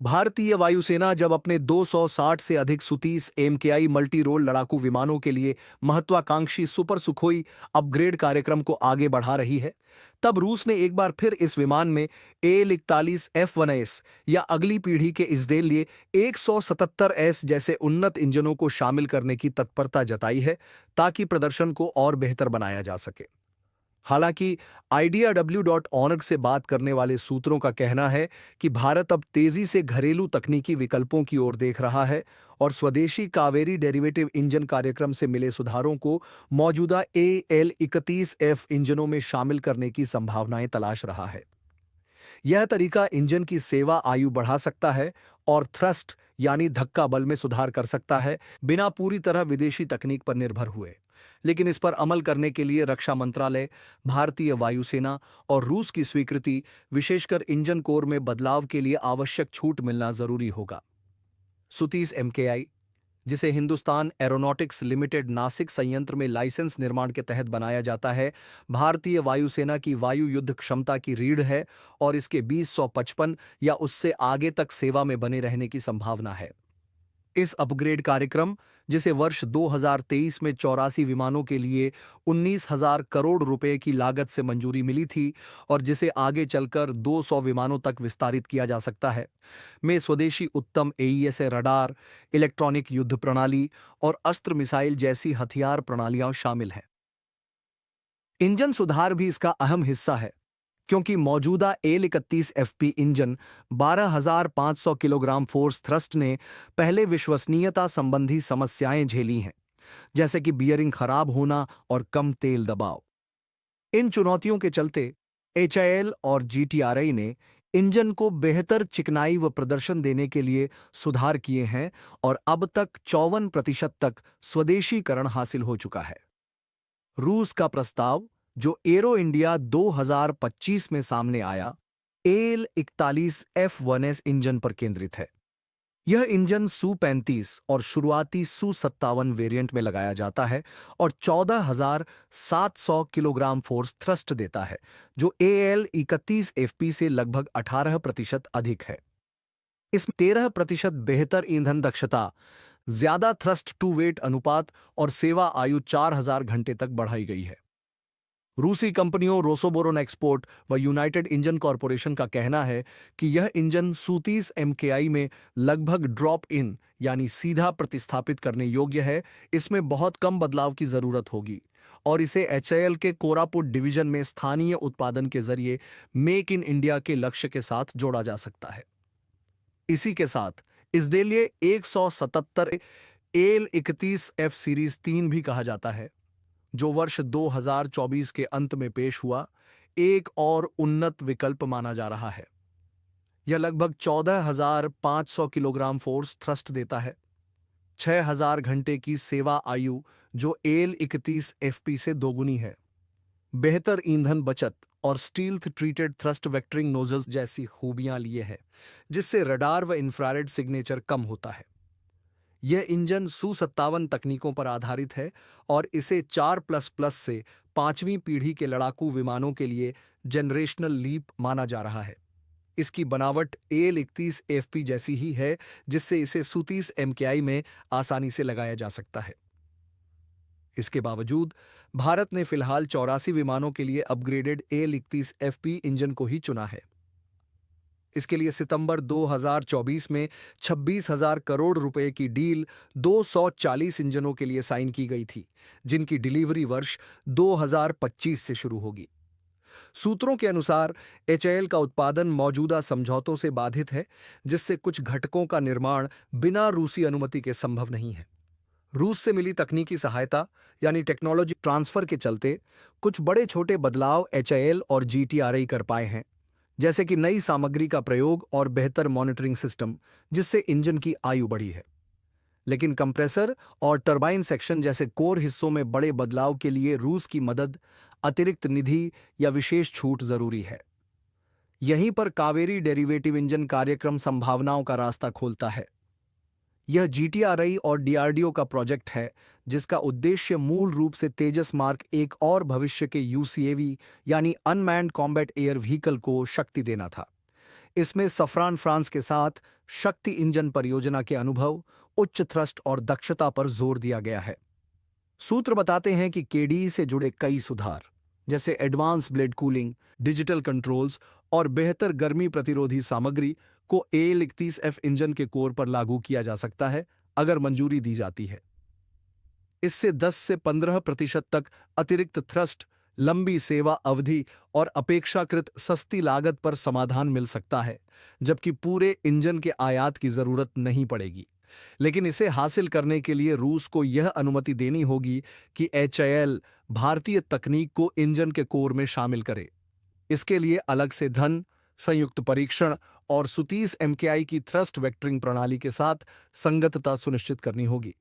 भारतीय वायुसेना जब अपने 260 से अधिक सु-30 एमकेआई मल्टी रोल लड़ाकू विमानों के लिए महत्वाकांक्षी सुपर सुखोई अपग्रेड कार्यक्रम को आगे बढ़ा रही है, तब रूस ने एक बार फिर इस विमान में एल-41 F1S या अगली पीढ़ी के इसके लिए 177S जैसे उन्नत इंजनों को शामिल करने की तत्परता जताई है, ताकि प्रदर्शन को और बेहतर बनाया जा सके। हालांकि IDRW.org से बात करने वाले सूत्रों का कहना है कि भारत अब तेजी से घरेलू तकनीकी विकल्पों की ओर देख रहा है और स्वदेशी कावेरी डेरिवेटिव इंजन कार्यक्रम से मिले सुधारों को मौजूदा AL-31F इंजनों में शामिल करने की संभावनाएं तलाश रहा है। यह तरीका इंजन की सेवा आयु बढ़ा सकता है और थ्रस्ट यानी धक्का बल में सुधार कर सकता है, बिना पूरी तरह विदेशी तकनीक पर निर्भर हुए। लेकिन इस पर अमल करने के लिए रक्षा मंत्रालय, भारतीय वायुसेना और रूस की स्वीकृति, विशेषकर इंजन कोर में बदलाव के लिए आवश्यक छूट मिलना जरूरी होगा। सु-30 एमकेआई, जिसे हिंदुस्तान एरोनॉटिक्स लिमिटेड नासिक संयंत्र में लाइसेंस निर्माण के तहत बनाया जाता है, भारतीय वायुसेना की वायु युद्ध क्षमता की रीढ़ है और इसके 2055 या उससे आगे तक सेवा में बने रहने की संभावना है। इस अपग्रेड कार्यक्रम, जिसे वर्ष 2023 में 84 विमानों के लिए 19,000 करोड़ रुपए की लागत से मंजूरी मिली थी और जिसे आगे चलकर 200 विमानों तक विस्तारित किया जा सकता है, में स्वदेशी उत्तम AESA रडार, इलेक्ट्रॉनिक युद्ध प्रणाली और अस्त्र मिसाइल जैसी हथियार प्रणालियां शामिल हैं। इंजन सुधार भी इसका अहम हिस्सा है, क्योंकि मौजूदा एल-31FP इंजन 12,500 किलोग्राम फोर्स थ्रस्ट ने पहले विश्वसनीयता संबंधी समस्याएं झेली हैं, जैसे कि बियरिंग खराब होना और कम तेल दबाव। इन चुनौतियों के चलते HAL और GTRI ने इंजन को बेहतर चिकनाई व प्रदर्शन देने के लिए सुधार किए हैं और अब तक 54% तक स्वदेशीकरण हासिल हो चुका है। रूस का प्रस्ताव, जो एरो इंडिया 2025 में सामने आया, एल-41 F1S इंजन पर केंद्रित है। यह इंजन सु-35 और शुरुआती सु-57 वेरिएंट में लगाया जाता है और 14,700 किलोग्राम फोर्स थ्रस्ट देता है, जो AL-31FP से लगभग 18% अधिक है। इसमें 13% बेहतर ईंधन दक्षता, ज्यादा थ्रस्ट टू वेट अनुपात और सेवा आयु 4,000 घंटे तक बढ़ाई गई है। रूसी कंपनियों रोसोबोरोन एक्सपोर्ट व यूनाइटेड इंजन कॉरपोरेशन का कहना है कि यह इंजन सु-30 एमकेआई में लगभग ड्रॉप इन यानी सीधा प्रतिस्थापित करने योग्य है। इसमें बहुत कम बदलाव की जरूरत होगी और इसे HAL के कोरापुट डिवीजन में स्थानीय उत्पादन के जरिए मेक इन इंडिया के लक्ष्य के साथ जोड़ा जा सकता है। इसी के साथ इसके लिए 177 एल-31F सीरीज 3 भी कहा जाता है, जो वर्ष 2024 के अंत में पेश हुआ, एक और उन्नत विकल्प माना जा रहा है। यह लगभग 14,500 किलोग्राम फोर्स थ्रस्ट देता है, 6,000 घंटे की सेवा आयु जो एल-31FP से दोगुनी है, बेहतर ईंधन बचत और stealth treated thrust vectoring nozzles जैसी खूबियां लिए है, जिससे रडार व इंफ्रारेड सिग्नेचर कम होता है। यह इंजन सु-57 तकनीकों पर आधारित है और इसे 4++ से 5वीं पीढ़ी के लड़ाकू विमानों के लिए जनरेशनल लीप माना जा रहा है। इसकी बनावट एल-31FP जैसी ही है, जिससे इसे सु-30 एमकेआई में आसानी से लगाया जा सकता है। इसके बावजूद भारत ने फिलहाल 84 विमानों के लिए अपग्रेडेड एल-31FP इंजन को ही चुना है। इसके लिए सितंबर 2024 में 26,000 करोड़ रुपए की डील 240 इंजनों के लिए साइन की गई थी, जिनकी डिलीवरी वर्ष 2025 से शुरू होगी। सूत्रों के अनुसार HAL का उत्पादन मौजूदा समझौतों से बाधित है, जिससे कुछ घटकों का निर्माण बिना रूसी अनुमति के संभव नहीं है। रूस से मिली तकनीकी सहायता यानी टेक्नोलॉजी ट्रांसफर के चलते कुछ बड़े छोटे बदलाव HAL और GTRI कर पाए हैं, जैसे कि नई सामग्री का प्रयोग और बेहतर मॉनिटरिंग सिस्टम, जिससे इंजन की आयु बढ़ी है। लेकिन कंप्रेसर और टरबाइन सेक्शन जैसे कोर हिस्सों में बड़े बदलाव के लिए रूस की मदद, अतिरिक्त निधि या विशेष छूट जरूरी है। यहीं पर कावेरी डेरिवेटिव इंजन कार्यक्रम संभावनाओं का रास्ता खोलता है। यह GTRI और DRDO का प्रोजेक्ट है, जिसका उद्देश्य मूल रूप से तेजस मार्क एक और भविष्य के UCAV यानी अनमैन्ड कॉम्बैट एयर व्हीकल को शक्ति देना था। इसमें सफ्रान फ्रांस के साथ शक्ति इंजन परियोजना के अनुभव, उच्च थ्रस्ट और दक्षता पर जोर दिया गया है। सूत्र बताते हैं कि केडी से जुड़े कई सुधार, जैसे advance blade cooling, digital controls और बेहतर गर्मी प्रतिरोधी सामग्री को AL31F इंजन के कोर पर लागू किया जा सकता है अगर मंजूरी दी जाती है। इससे 10 से 15% तक अतिरिक्त थ्रस्ट, लंबी सेवा अवधि और अपेक्षाकृत सस्ती लागत पर समाधान मिल सकता है, जबकि पूरे इंजन के आयात की जरूरत नहीं पड़ेगी। लेकिन इसे हासिल करने के लिए रूस को यह अनुमति देनी होगी कि HAL भारतीय तकनीक को इंजन के कोर में शामिल करे। इसके लिए अलग से धन, संयुक्त परीक्षण और 37 MKI की थ्रस्ट वेक्टरिंग प्रणाली के साथ संगतता सुनिश्चित करनी होगी।